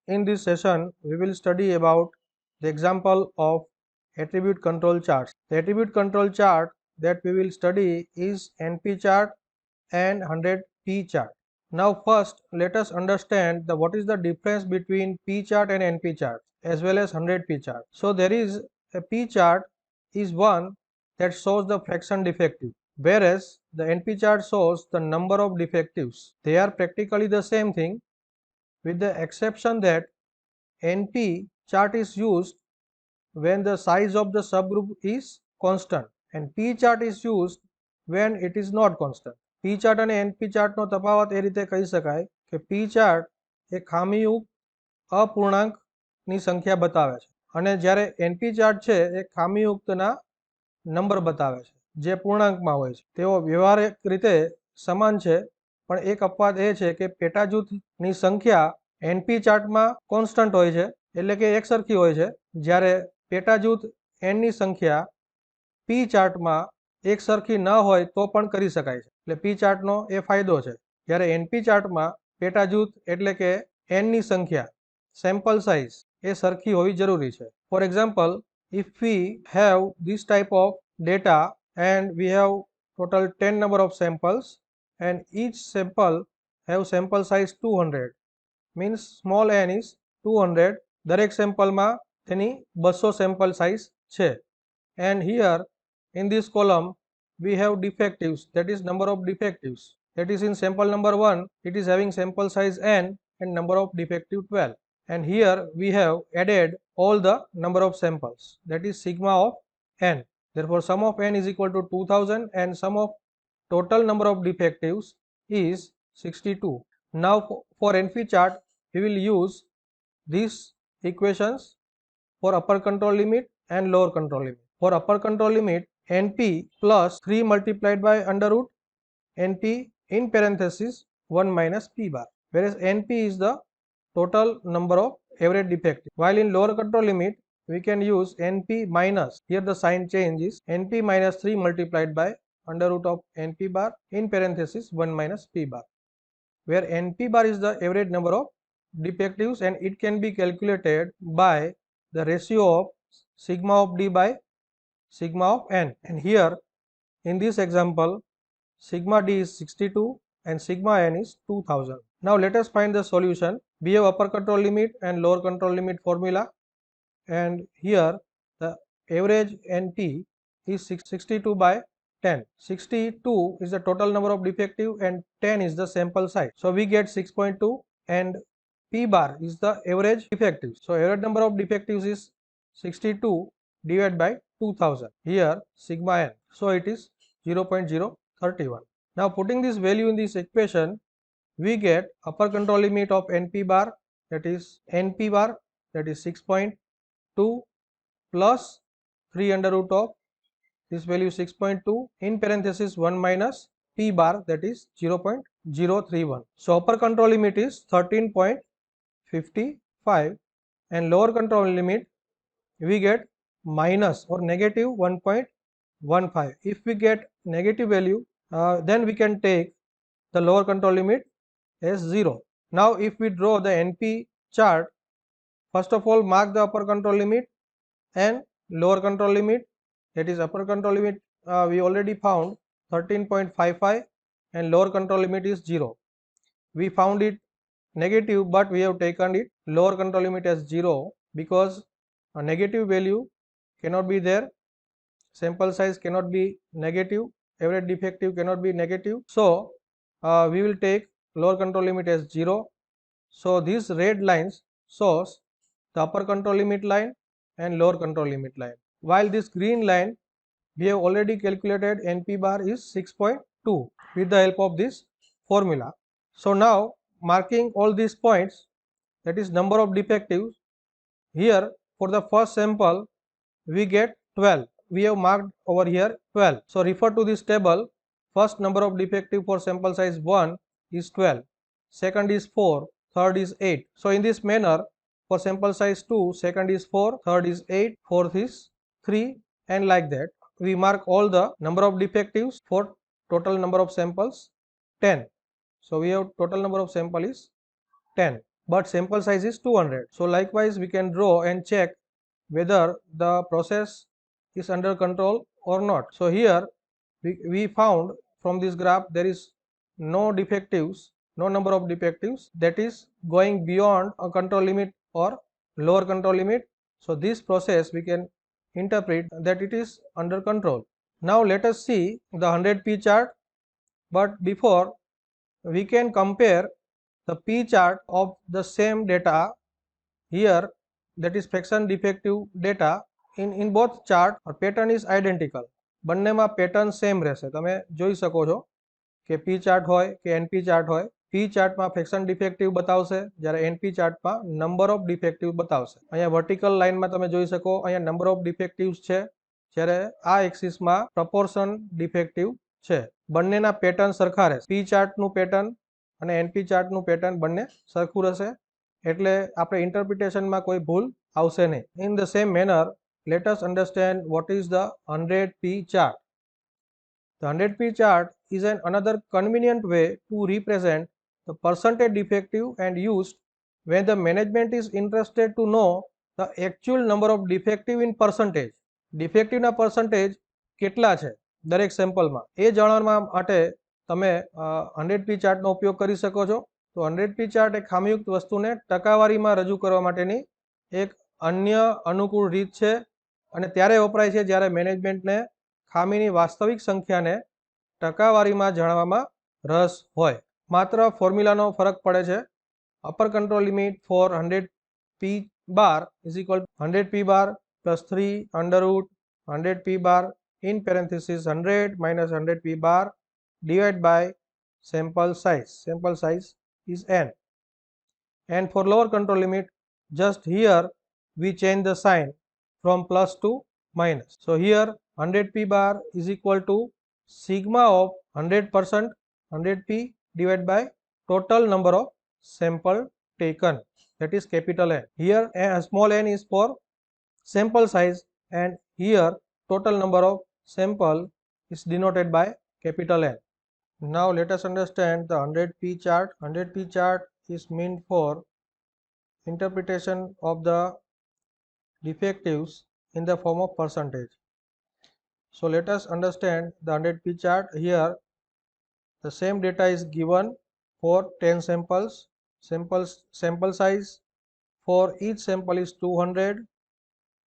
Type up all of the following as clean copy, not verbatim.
In this session, we will study about the example of attribute control charts. The attribute control chart that we will study is NP chart and 100P chart. Now first let us understand what is the difference between P chart and NP chart as well as 100P chart. So there is a P chart is one that shows the fraction defective, whereas the NP chart shows the number of defectives. They are practically the same thing, with the exception that NP chart is used when the size of the subgroup is constant and P chart is used when it is not constant. P chart અને NP chart નો તફાવત એ રીતે કહી શકાય કે P chart એ ખામીયુક્ત અપૂર્ણાંકની સંખ્યા બતાવે છે અને જ્યારે NP chart છે એ ખામીયુક્તના નંબર બતાવે છે જે પૂર્ણાંકમાં હોય છે. તેઓ વ્યવહારિક રીતે સમાન છે, પણ એક અપવાદ એ છે કે પેટાજૂથની સંખ્યા NP ચાર્ટમાં કોન્સ્ટન્ટ હોય છે, એટલે કે એકસરખી હોય છે, જ્યારે પેટાજૂથ n ની સંખ્યા P ચાર્ટમાં એકસરખી ન હોય તો પણ કરી શકાય છે. એટલે P ચાર્ટનો એ ફાયદો છે. જ્યારે NP ચાર્ટમાં પેટાજૂથ એટલે કે n ની સંખ્યા સેમ્પલ સાઇઝ એ સરખી હોવી જરૂરી છે. For example, if we have this type of data and we have total 10 number of samples and each sample have sample size 200, means small n is 200. દરેક સેમ્પલમાં તેની 200 સેમ્પલ સાઇઝ છે. And here in this column we have defectives, that is number of defectives. That is in sample number 1 it is having sample size n and number of defective 12. And here we have added all the number of samples, that is sigma of n. Therefore sum of n is equal to 2000 and sum of total number of defectives is 62. Now for NP chart we will use these equations for upper control limit and lower control limit. For upper control limit, NP plus 3 multiplied by under root NP in parenthesis 1 minus P bar, whereas NP is the total number of average defective. While in lower control limit we can use NP minus, here the sign change is NP minus 3 multiplied by under root of NP bar in parenthesis 1 minus P bar, where NP bar is the average number of defectives and it can be calculated by the ratio of sigma of D by sigma of n. And here in this example sigma D is 62 and sigma n is 2000. Now let us find the solution. We have upper control limit and lower control limit formula, and here the average NP is 62 by 10. 62 is the total number of defective and 10 is the sample size. So we get 6.2 and P bar is the average defectives. So average number of defectives is 62 divided by 2000. Here sigma n. So it is 0.031. Now putting this value in this equation, we get upper control limit of NP bar, that is NP bar, that is 6.2 plus 3 under root of this value 6.2 in parenthesis 1 minus P bar, that is 0.031. So upper control limit is 13.55 and lower control limit we get minus or negative 1.15. If we get negative value, then we can take the lower control limit as 0. Now if we draw the NP chart, first of all mark the upper control limit and lower control limit. That is upper control limit we already found 13.55 and lower control limit is 0. We found it negative, but we have taken it lower control limit as 0 because a negative value cannot be there, sample size cannot be negative, average defective cannot be negative. So we will take lower control limit as 0. So these red lines shows the upper control limit line and lower control limit line, while this green line we have already calculated NP bar is 6.2 with the help of this formula. So now marking all these points, that is number of defectives, here for the first sample we get 12. We have marked over here 12. So refer to this table. First number of defective for sample size 1 is 12, second is 4, third is 8. So in this manner, for sample size 2, second is 4, third is 8, fourth is 3, and like that we mark all the number of defectives for total number of samples 10. So we have total number of sample is 10. but sample size is 200. So likewise we can draw and check whether the process is under control or not. So here we found from this graph there is no defectives, no number of defectives that is going beyond a control limit or lower control limit. So this process we can interpret that it is under control. Now let us see the 100p chart, but before we can compare the p chart of the same data here, that is fraction defective data. In both chart pattern is identical, બંનેમાં pattern same રહેશે. તમે જોઈ શકો છો કે પી chart હોય કે NP chart હોય, પી ચાર્ટમાં ફ્રેક્શન ડિફેક્ટિવ બતાવશે, જ્યારે એનપી ચાર્ટમાં નંબર ઓફ ડિફેક્ટિવ બતાવશે. અહીંયા વર્ટિકલ લાઇનમાં તમે જોઈ શકો અહીંયા નંબર ઓફ ડિફેક્ટિવ્સ છે, જ્યારે આ એક્સિસમાં પ્રપોર્શન ડિફેક્ટિવ છે. બંનેના પેટર્ન સરખા રહેશે. પી ચાર્ટનું પેટર્ન અને એનપી ચાર્ટનું પેટર્ન બંને સરખું રહેશે, એટલે આપણે ઇન્ટરપ્રિટેશનમાં કોઈ ભૂલ આવશે નહીં. In the same manner let us understand what is the 100p chart. The 100p chart is another convenient way to represent the percentage defective and used when the management is interested to know the actual number of defective in percentage. Defective na percentage કેટલા છે દરેક સેમ્પલમાં એ જાણવા માટે તમે 100p ચાર્ટનો ઉપયોગ કરી શકો છો. તો 100p ચાર્ટ એક ખામીયુક્ત વસ્તુને ટકાવારીમાં રજૂ કરવા માટેની એક અન્ય અનુકૂળ રીત છે અને ત્યારે વપરાય છે જ્યારે મેનેજમેન્ટને ખામીની વાસ્તવિક સંખ્યાને ટકાવારીમાં જાણવામાં રસ હોય. માત્ર ફોર્મ્યુલાનો ફરક પડે છે. Upper control limit for 100p bar is equal to 100p bar plus 3 under root 100p bar in parenthesis 100 minus 100p bar divided by sample size. Sample size is n. And for lower control limit, just here we change the sign from plus to minus. So here 100p bar is equal to sigma of 100% 100p divided by total number of sample taken, that is capital N. Here small n is for sample size and here total number of sample is denoted by capital N. Now let us understand the 100p chart. 100p chart is meant for interpretation of the defectives in the form of percentage. So let us understand the 100p chart. Here the same data is given for 10 samples. Sample size for each sample is 200.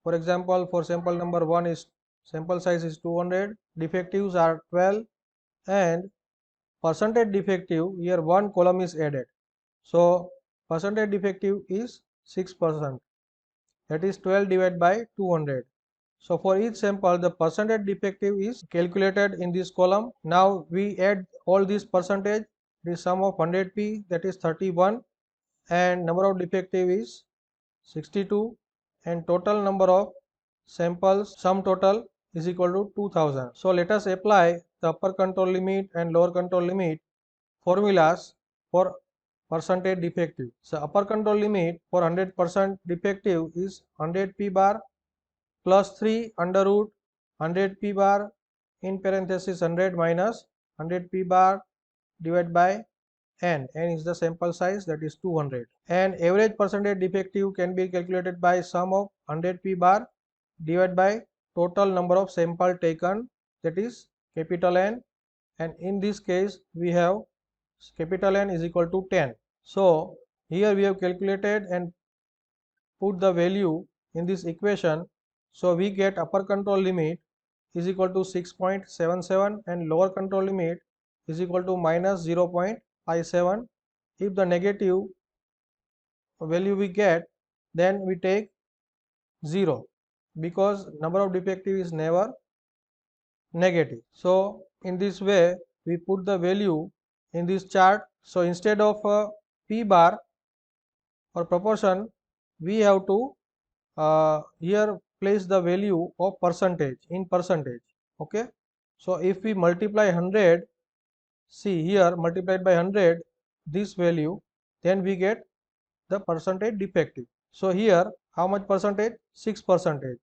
For example, for sample number 1 is sample size is 200, defectives are 12 and percentage defective, here one column is added. So percentage defective is 6%, that is 12 divided by 200. So for each sample the percentage defective is calculated in this column. Now we add all these percentage, the sum of 100p, that is 31, and number of defective is 62, and total number of samples sum total is equal to 2000. So let us apply the upper control limit and lower control limit formulas for percentage defective. So upper control limit for 100% defective is 100p bar plus 3 under root 100p bar in parenthesis 100 minus 100p bar divided by n. N is the sample size, that is 200. And average percentage defective can be calculated by sum of 100p bar divided by total number of sample taken, that is capital N, and in this case we have capital N is equal to 10. So here we have calculated and put the value in this equation. So we get upper control limit is equal to 6.77 and lower control limit is equal to minus 0.57. If the negative value we get, then we take 0 because number of defective is never negative. So in this way we put the value in this chart. So instead of p bar or proportion, we have to here place the value of percentage in percentage. Okay, so if we multiply 100, see here multiplied by 100 this value, then we get the percentage defective. So here how much percentage? 6%.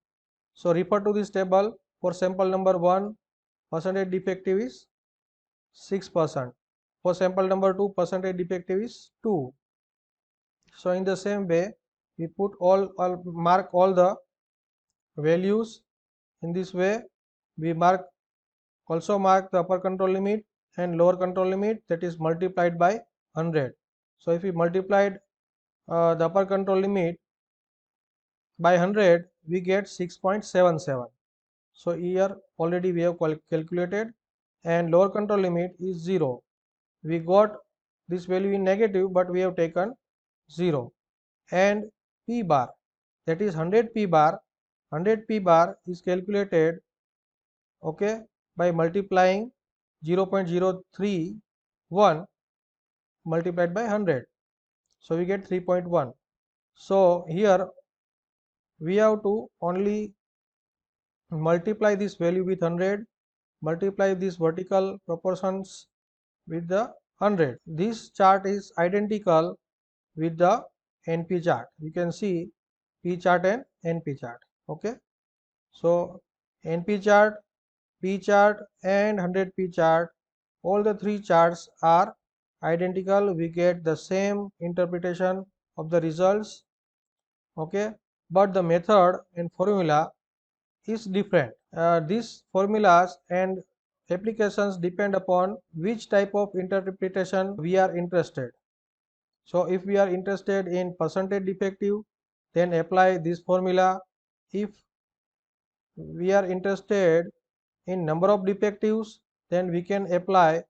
So refer to this table. For sample number 1 percentage defective is 6%. For sample number 2 percentage defective is 2. So in the same way, we put mark all the values. In this way, we also mark the upper control limit and lower control limit, that is multiplied by 100. So if we multiplied the upper control limit by 100, we get 6.77. So here already we have calculated, and lower control limit is 0. We got this value in negative, but we have taken 0. And p bar, that is 100 p bar. 100 p bar is calculated, okay, by multiplying 0.031 multiplied by 100. So we get 3.1. So here we have to only multiply this value with 100, multiply these vertical proportions with the 100. This chart is identical with the NP chart. You can see P chart and NP chart. Okay. So NP chart, P chart and 100 P chart, all the three charts are identical. We get the same interpretation of the results. Okay. But the method and formula is different. These formulas and applications depend upon which type of interpretation we are interested. So if we are interested in percentage defective, then apply this formula. If we are interested in number of defectives, then we can apply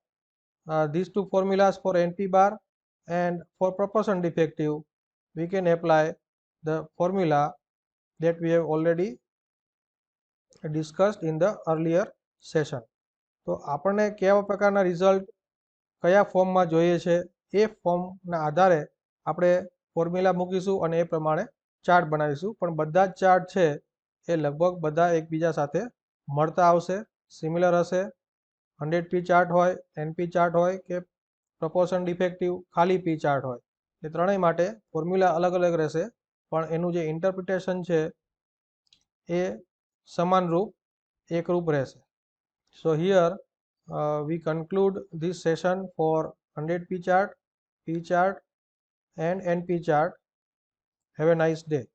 these two formulas for NP bar, and for proportion defective we can apply the formula that we have already discussed in the earlier session. તો આપણને કેવા પ્રકારના result કયા ફોર્મમાં જોઈએ છે એ ફોર્મના આધારે આપણે ફોર્મ્યુલા મૂકીશું અને એ પ્રમાણે ચાર્ટ બનાવીશું. પણ બધા જ ચાર્ટ છે એ લગભગ બધા એકબીજા સાથે મળતા આવશે, સિમિલર હશે. 100p ચાર્ટ હોય, NP ચાર્ટ હોય કે પ્રપોર્શન ડિફેક્ટિવ ખાલી p ચાર્ટ હોય, એ ત્રણેય માટે ફોર્મ્યુલા અલગ અલગ રહેશે, પણ એનું જે ઇન્ટરપ્રિટેશન છે એ સમાનરૂપ એકરૂપ રહેશે. So here we conclude this session for 100p chart, P chart and NP chart. Have a nice day.